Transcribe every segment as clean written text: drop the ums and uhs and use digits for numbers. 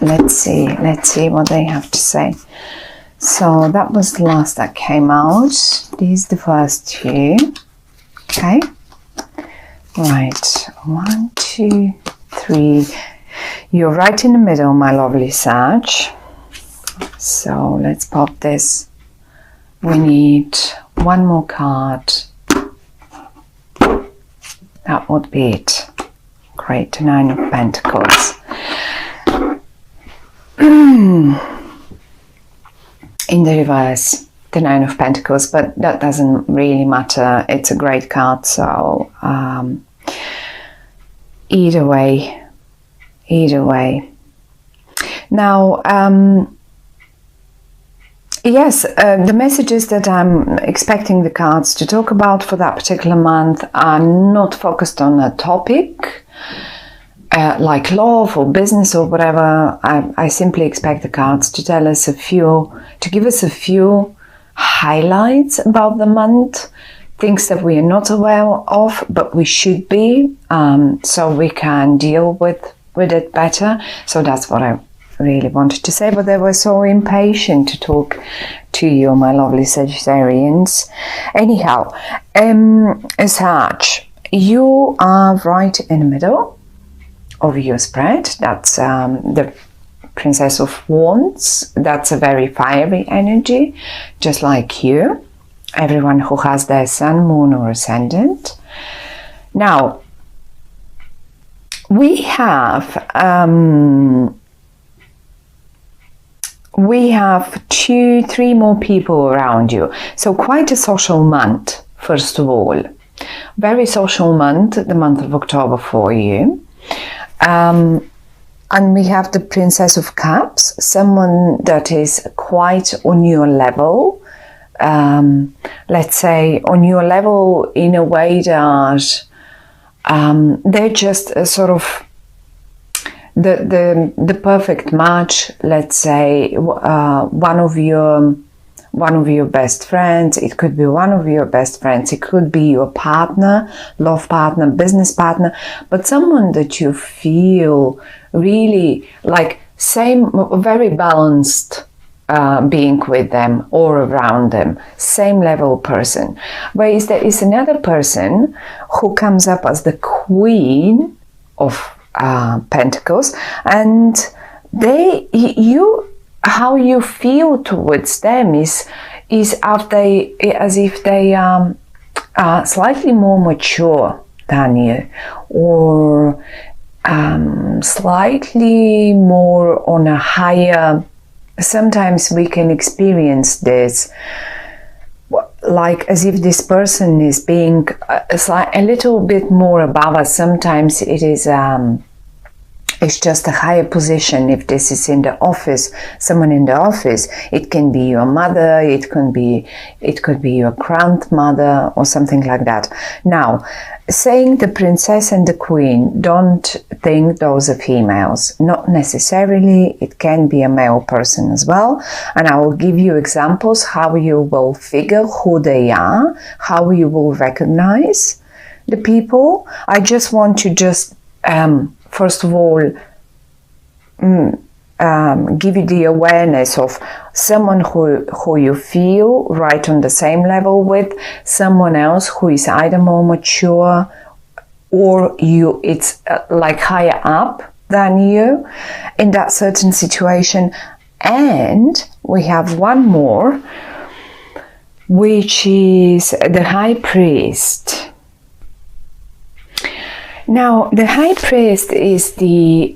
let's see what they have to say. So that was the last that came out. These the first two. Okay. Right. 1, 2, 3. You're right in the middle, my lovely Sag. So let's pop this. We need one more card. That would be it. Great. The 9 of Pentacles. In the reverse, the 9 of Pentacles, but that doesn't really matter. It's a great card, so either way. Now, yes, the messages that I'm expecting the cards to talk about for that particular month are not focused on a topic, like love or business or whatever. I simply expect the cards to tell us to give us a few highlights about the month, things that we are not aware of, but we should be, so we can deal with it better. So that's what I really wanted to say, but they were so impatient to talk to you, my lovely Sagittarians. Anyhow, Sag, you are right in the middle of your spread. That's the Princess of Wands. That's a very fiery energy, just like you. Everyone who has their sun, moon or ascendant. Now, we have 2, 3 more people around you. So quite a social month, first of all. Very social month, the month of October for you. And we have the Princess of Cups, someone that is quite on your level. Let's say on your level in a way that they're just a sort of the perfect match. Let's say one of your best friends. It could be one of your best friends. It could be your partner, love partner, business partner, but someone that you feel really like very balanced being with them or around them, same level person. Whereas there is another person who comes up as the Queen of Pentacles, and how you feel towards them is as if they are slightly more mature than you, or slightly more on a higher. Sometimes we can experience this like as if this person is being a little bit more above us. Sometimes it is it's just a higher position. If this is in the office, someone in the office, it can be your mother, it could be your grandmother or something like that. Now, saying the princess and the queen, don't think those are females. Not necessarily. It can be a male person as well. And I will give you examples how you will figure who they are, how you will recognize the people. I just want to first of all, give you the awareness of someone who you feel right on the same level with, someone else who is either more mature or it's like higher up than you in that certain situation. And we have one more, which is the High Priest. Now, the High Priest is the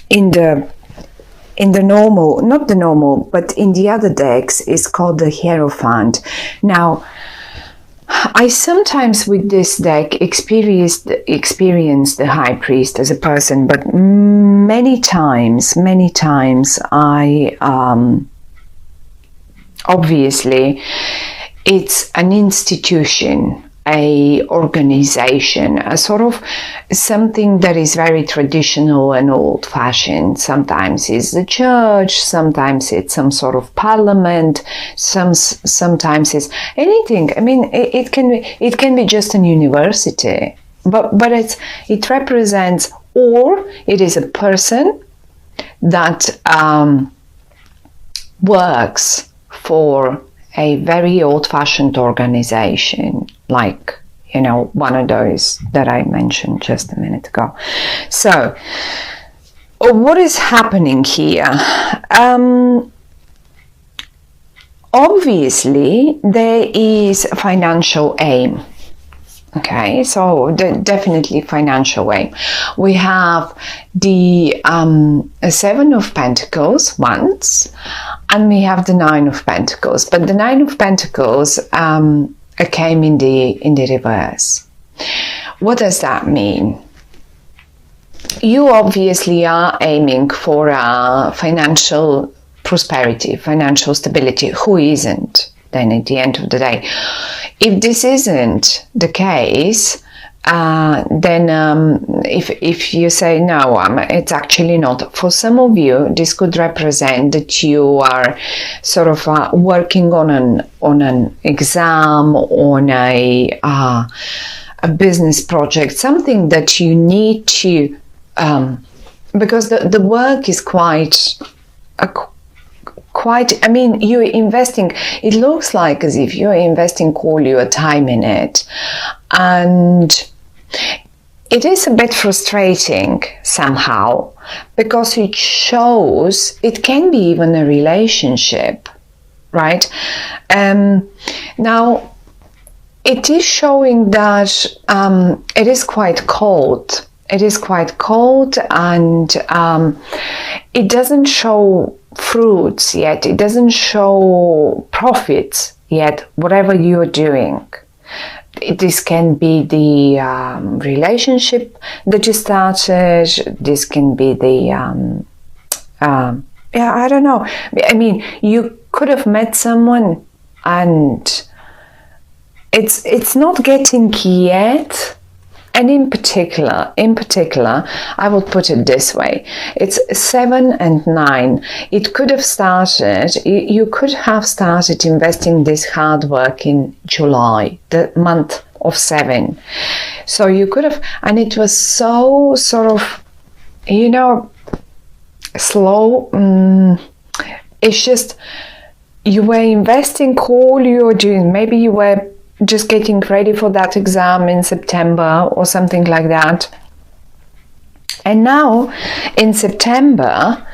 in the normal, not the normal, but in the other decks is called the Hierophant. Now, I sometimes with this deck experience the High Priest as a person, but many times I obviously it's an institution, a organization, a sort of something that is very traditional and old-fashioned. Sometimes it's the church, sometimes it's some sort of parliament, sometimes it's anything. I mean, it can be just a university, but it represents, or it is a person that works for a very old-fashioned organization, like, you know, one of those that I mentioned just a minute ago. So what is happening here? Obviously there is a financial aim. Okay, so definitely financial aim. We have the Seven of Pentacles once, and we have the Nine of Pentacles. But the Nine of Pentacles came in the reverse. What does that mean? You obviously are aiming for financial prosperity, financial stability. Who isn't? Then at the end of the day, if this isn't the case, then if you say no, it's actually not. For some of you, this could represent that you are sort of working on an exam, on a business project, something that you need to, because the work is quite, I mean, you're investing, it looks like as if you're investing all your time in it. And it is a bit frustrating somehow, because it shows, it can be even a relationship, right? Now, it is showing that it is quite cold. It is quite cold, and it doesn't show fruits yet. It doesn't show profits yet, whatever you're doing. This can be the relationship that you started. This can be the yeah, I don't know. I mean, you could have met someone and it's not getting yet. And in particular, I would put it this way. It's 7 and 9. It could have started, you could have started investing this hard work in July, the month of 7. So you could have, and it was so sort of, you know, slow. It's just, you were investing all you're doing. Maybe you were just getting ready for that exam in September or something like that. And now in September,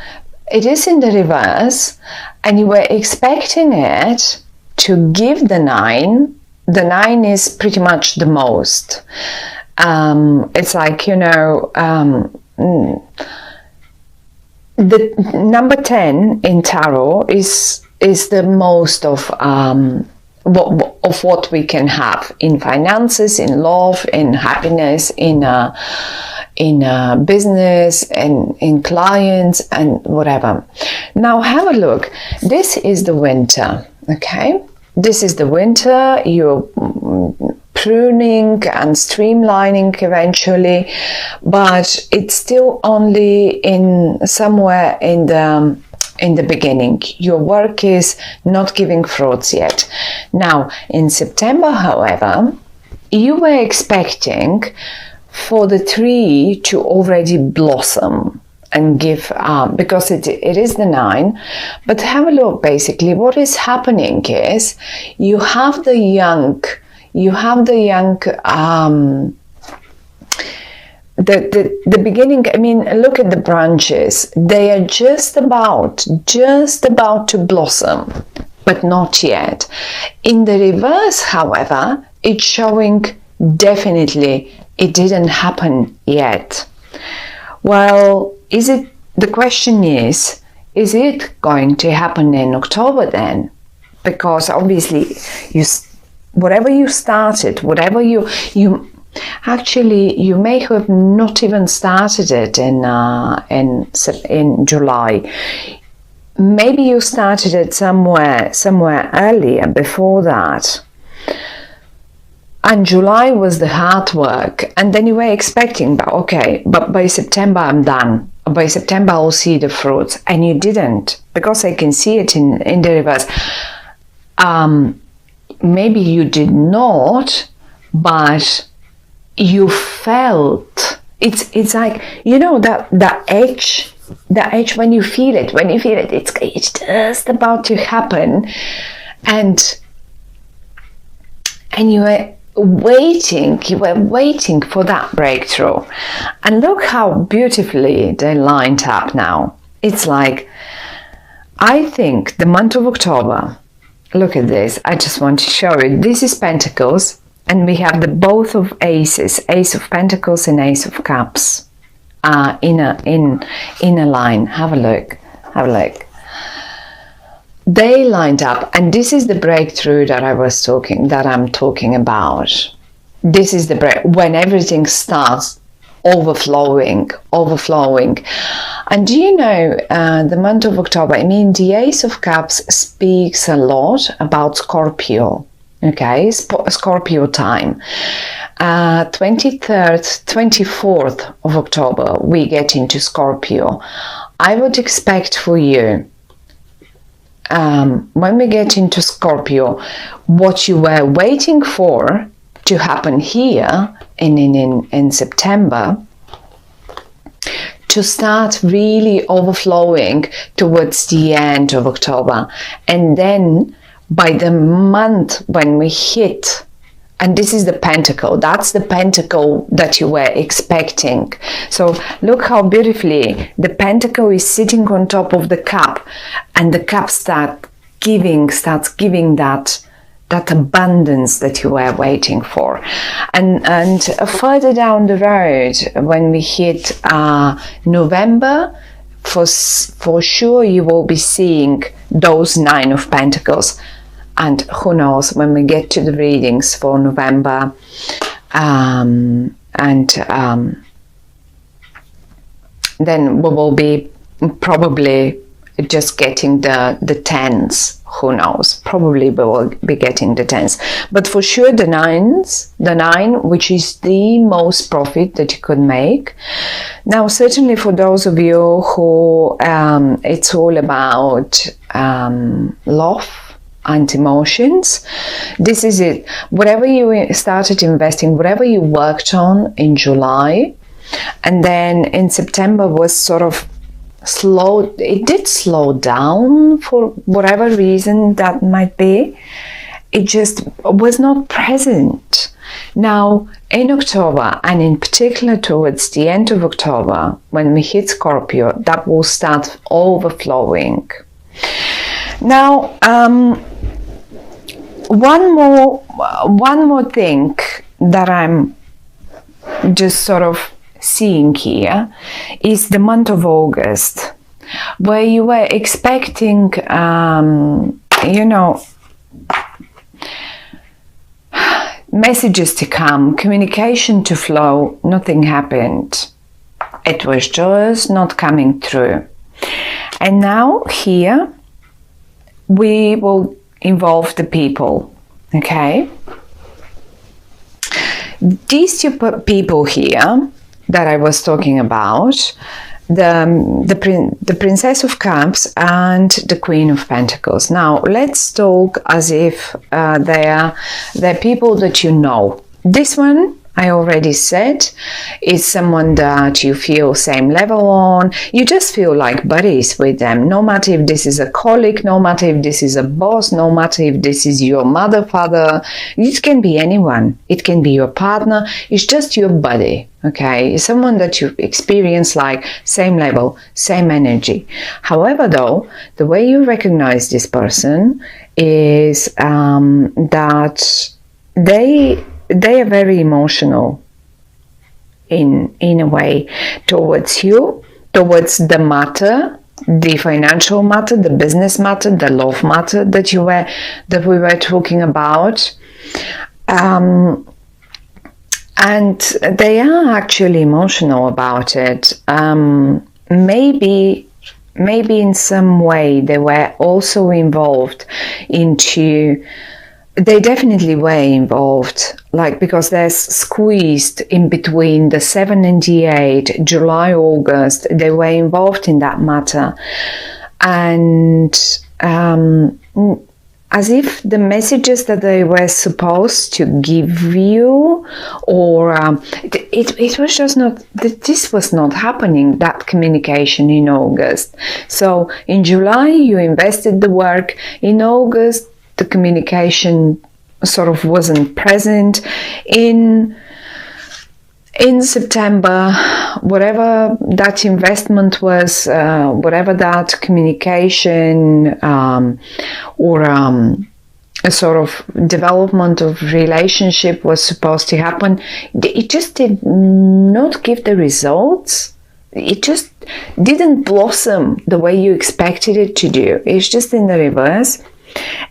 it is in the reverse, and you were expecting it to give the 9. The 9 is pretty much the most. It's like, you know, the number 10 in tarot is the most of what we can have in finances, in love, in happiness, in business, and in clients, and whatever. Now have a look. This is the winter, okay? This is the winter. You're pruning and streamlining eventually, but it's still only in somewhere in the beginning. Your work is not giving fruits yet. Now in September, however, you were expecting for the tree to already blossom and give, because it is the 9. But have a look. Basically what is happening is you have the young the beginning. I mean, look at the branches. They are just about to blossom, but not yet. In the reverse, however, it's showing definitely it didn't happen yet. Well, the question is it going to happen in October then? Because obviously whatever you started, whatever you actually, you may have not even started it in July. Maybe you started it somewhere earlier before that. And July was the hard work. And then you were expecting, but by September I'm done. By September I'll see the fruits. And you didn't, because I can see it in the reverse. Maybe you did not, but you felt it's like, you know, that edge the age when you feel it, it's just about to happen, and you were waiting for that breakthrough. And look how beautifully they lined up now. It's like, I think the month of October, look at this, I just want to show you. This is Pentacles, and we have the both of aces, Ace of Pentacles and Ace of Cups in a line. Have a look. They lined up, and this is the breakthrough that I'm talking about. This is the when everything starts overflowing. And do you know, the month of October, I mean, the Ace of Cups speaks a lot about Scorpio, okay, Scorpio time. 23rd, 24th of October, we get into Scorpio. I would expect for you, when we get into Scorpio, what you were waiting for to happen here in September, to start really overflowing towards the end of October. And then by the month when we hit, and this is the Pentacle, that's the Pentacle that you were expecting. So look how beautifully the Pentacle is sitting on top of the cup, and the cup starts giving that abundance that you were waiting for. And further down the road, when we hit November, for sure you will be seeing those 9 of Pentacles. And who knows, when we get to the readings for November, then we will be probably just getting the 10s. Who knows? Probably we will be getting the 10s. But for sure the 9, which is the most profit that you could make. Now, certainly for those of you who it's all about love and emotions, this is it. Whatever you started investing, whatever you worked on in July, and then in September was sort of it did slow down for whatever reason that might be. It just was not present. Now in October, and in particular towards the end of October, when we hit Scorpio, that will start overflowing. Now one more thing that I'm just sort of seeing here is the month of August, where you were expecting messages to come, communication to flow. Nothing happened. It was just not coming through. And now here we will involve the people, okay? These two people here that I was talking about, the Princess of Cups and the Queen of Pentacles. Now let's talk as if they're people that you know. This one, I already said, is someone that you feel same level on. You just feel like buddies with them, no matter if this is a colleague, no matter if this is a boss, no matter if this is your mother, father. It can be anyone. It can be your partner. It's just your buddy, okay? It's someone that you experience like same level, same energy. However, though, the way you recognize this person is that they are very emotional in a way towards you, towards the matter, the financial matter, the business matter, the love matter that we were talking about. And they are actually emotional about it. Maybe in some way they were also involved into. They definitely were involved, like, because they're squeezed in between the 7 and the 8, July, August. They were involved in that matter. And as if the messages that they were supposed to give you, or it was just not, this was not happening, that communication in August. So in July you invested the work, in August the communication sort of wasn't present. In September, whatever that investment was, whatever that communication or a sort of development of relationship was supposed to happen, it just did not give the results. It just didn't blossom the way you expected it to do. It's just in the reverse.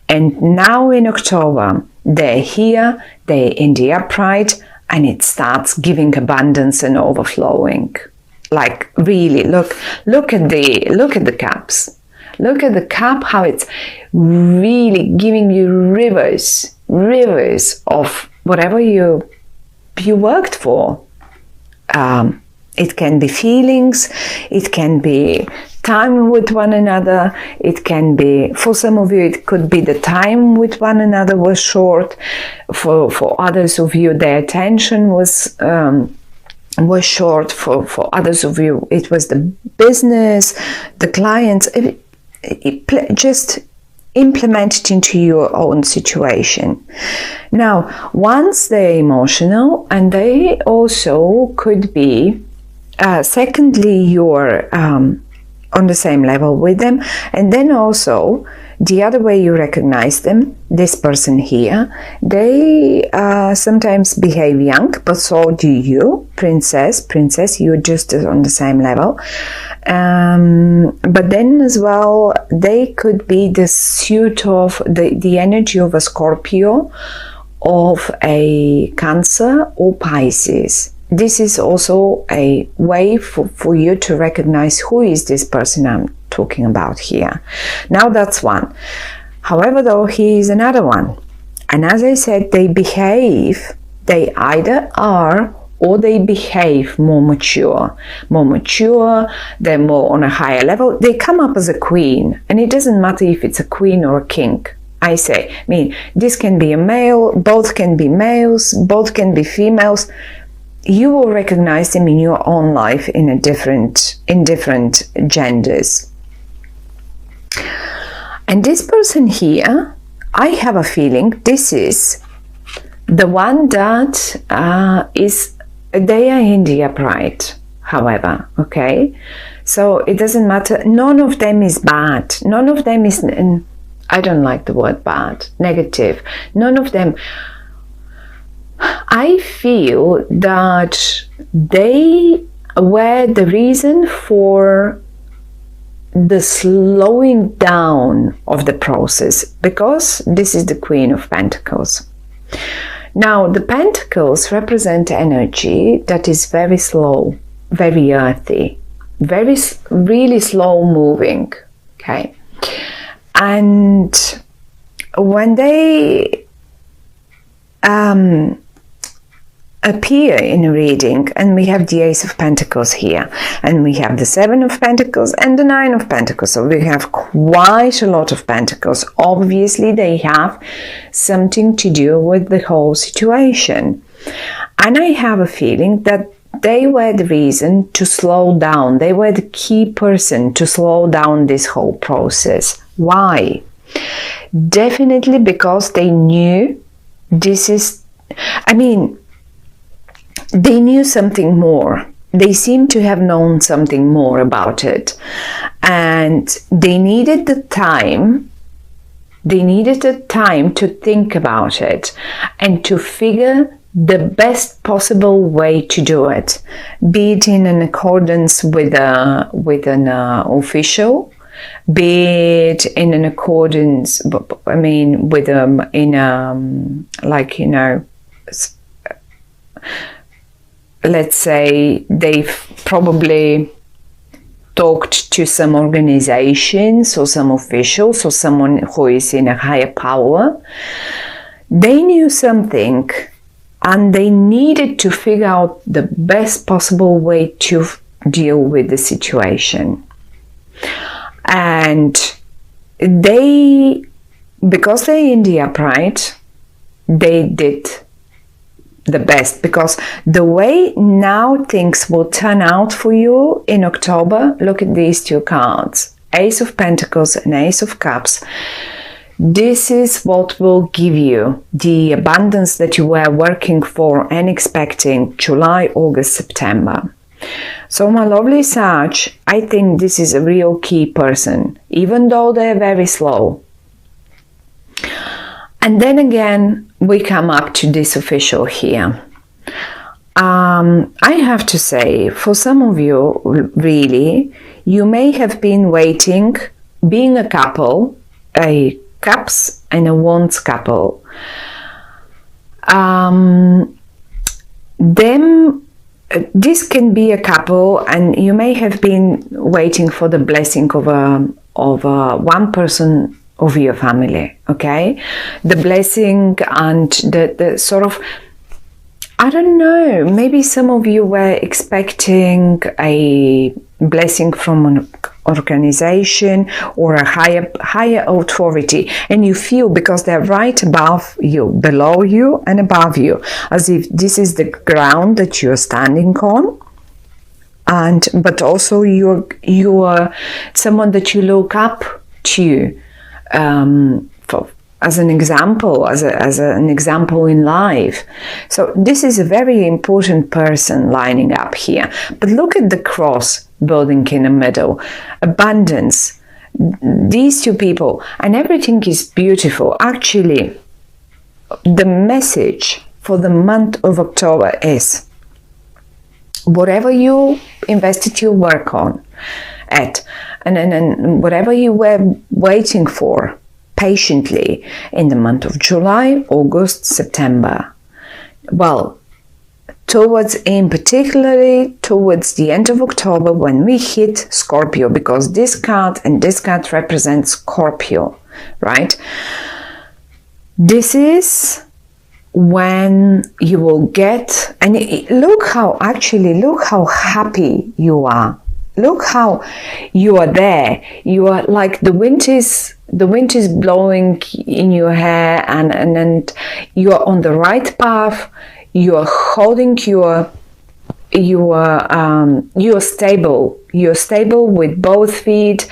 And now in October, they're here, they're in the upright, and it starts giving abundance and overflowing. Like really, look at the cups. Look at the cup, how it's really giving you rivers of whatever you worked for. It can be feelings, it can be time with one another, it can be, for some of you, it could be the time with one another was short. For others of you, the attention was short. For others of you, it was the business, the clients. Just implement it into your own situation. Now, once they're emotional, and they also could be, secondly, you're on the same level with them, and then also the other way you recognize them, this person here, they sometimes behave young, but so do you, princess, you're just on the same level. But then as well, they could be the suit of the energy of a Scorpio, of a Cancer or Pisces. This is also a way for you to recognize who is this person I'm talking about here. Now that's one. However, though, here is another one. And as I said, they either are or they behave more mature, they're more on a higher level. They come up as a queen, and it doesn't matter if it's a queen or a king. I mean, this can be a male, both can be males, both can be females. You will recognize them in your own life in different genders. And this person here, I have a feeling this is the one that they are in the upright, however, okay? So it doesn't matter. None of them is bad. None of them is, I don't like the word bad, negative. None of them. I feel that they were the reason for the slowing down of the process, because this is the Queen of Pentacles. Now, the Pentacles represent energy that is very slow, very earthy, really slow moving, okay? And when they appear in a reading, and we have the Ace of Pentacles here, and we have the Seven of Pentacles and the Nine of Pentacles, so we have quite a lot of Pentacles. Obviously they have something to do with the whole situation, and I have a feeling that they were the reason to slow down. They were the key person to slow down this whole process. Why? Definitely because they knew this is, they knew something more. They seem to have known something more about it. And they needed the time. They needed the time to think about it and to figure the best possible way to do it. Be it in an accordance with an official, be it in an accordance, with let's say they've probably talked to some organizations or some officials or someone who is in a higher power. They knew something and they needed to figure out the best possible way to deal with the situation. And they because they're in the upright, they did the best, because the way now things will turn out for you in October, look at these two cards, Ace of Pentacles and Ace of Cups. This is what will give you the abundance that you were working for and expecting July, August, September. So my lovely Sag, I think this is a real key person, even though they're very slow. And then again, we come up to this official here. I have to say, for some of you, really, you may have been waiting, being a couple, a Cups and a Wands couple. This can be a couple, and you may have been waiting for the blessing of one person of your family, okay? The blessing and the sort of, I don't know, maybe some of you were expecting a blessing from an organization or a higher authority, and you feel, because they're right above you, below you and above you, as if this is the ground that you're standing on, but also you're someone that you look up to, as an example, as an example in life. So this is a very important person lining up here. But look at the cross building in the middle. Abundance. These two people, and everything is beautiful. Actually, the message for the month of October is, whatever you invested your work on and whatever you were waiting for patiently in the month of July, August, September, well, particularly towards the end of October, when we hit Scorpio, because this card and this card represents Scorpio, right? This is when you will get, and look how happy you are. Look how you are there. You are like the wind is blowing in your hair, and you are on the right path. You are holding you are stable. You're stable with both feet.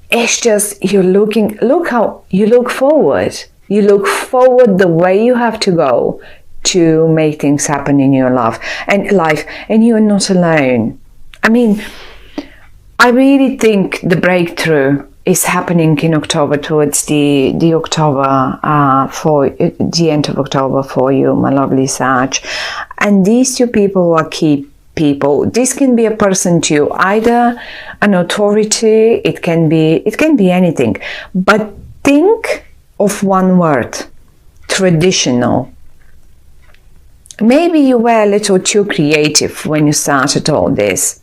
It's just, look how you look forward. You look forward the way you have to go to make things happen in your life, and you're not alone. I mean, I really think the breakthrough is happening in October, towards the October, for the end of October for you, my lovely Sag. And these two people are key people. This can be a person too, either an authority, it can be anything. But think of one word: traditional. Maybe you were a little too creative when you started all this,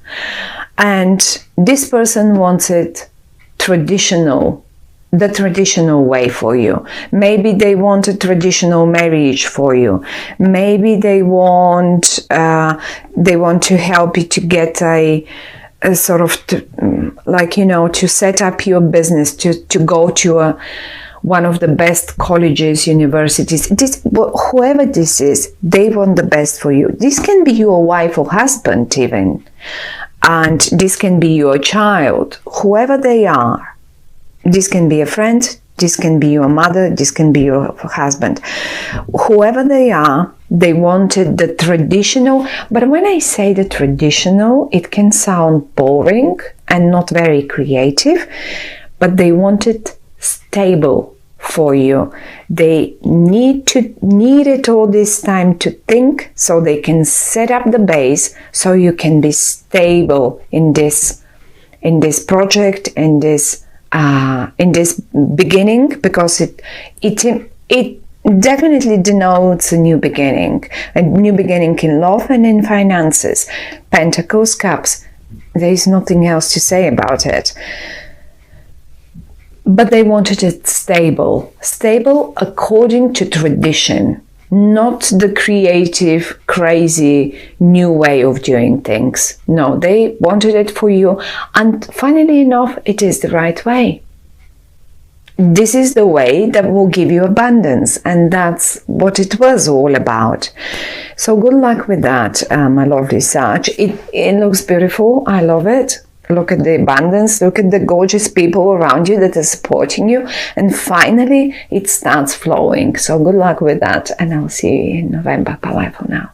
and this person wanted the traditional way for you. Maybe they want a traditional marriage for you. Maybe they want to help you to get a sort of, to set up your business, to go to one of the best colleges, universities. Whoever this is, they want the best for you. This can be your wife or husband even. And this can be your child, whoever they are. This can be a friend, this can be your mother, this can be your husband. Whoever they are, they wanted the traditional. But when I say the traditional, it can sound boring and not very creative, but they wanted stable for you. They needed all this time to think, so they can set up the base, so you can be stable in this project, in this beginning, because it definitely denotes a new beginning in love and in finances. Pentacles, Cups. There is nothing else to say about it. But they wanted it stable according to tradition, not the creative, crazy, new way of doing things. No, they wanted it for you, and funnily enough, it is the right way. this is the way that will give you abundance, and that's what it was all about. So good luck with that, my lovely Sag. It looks beautiful. I love it. Look at the abundance, look at the gorgeous people around you that are supporting you, and finally it starts flowing. So good luck with that, and I'll see you in November. Bye for now.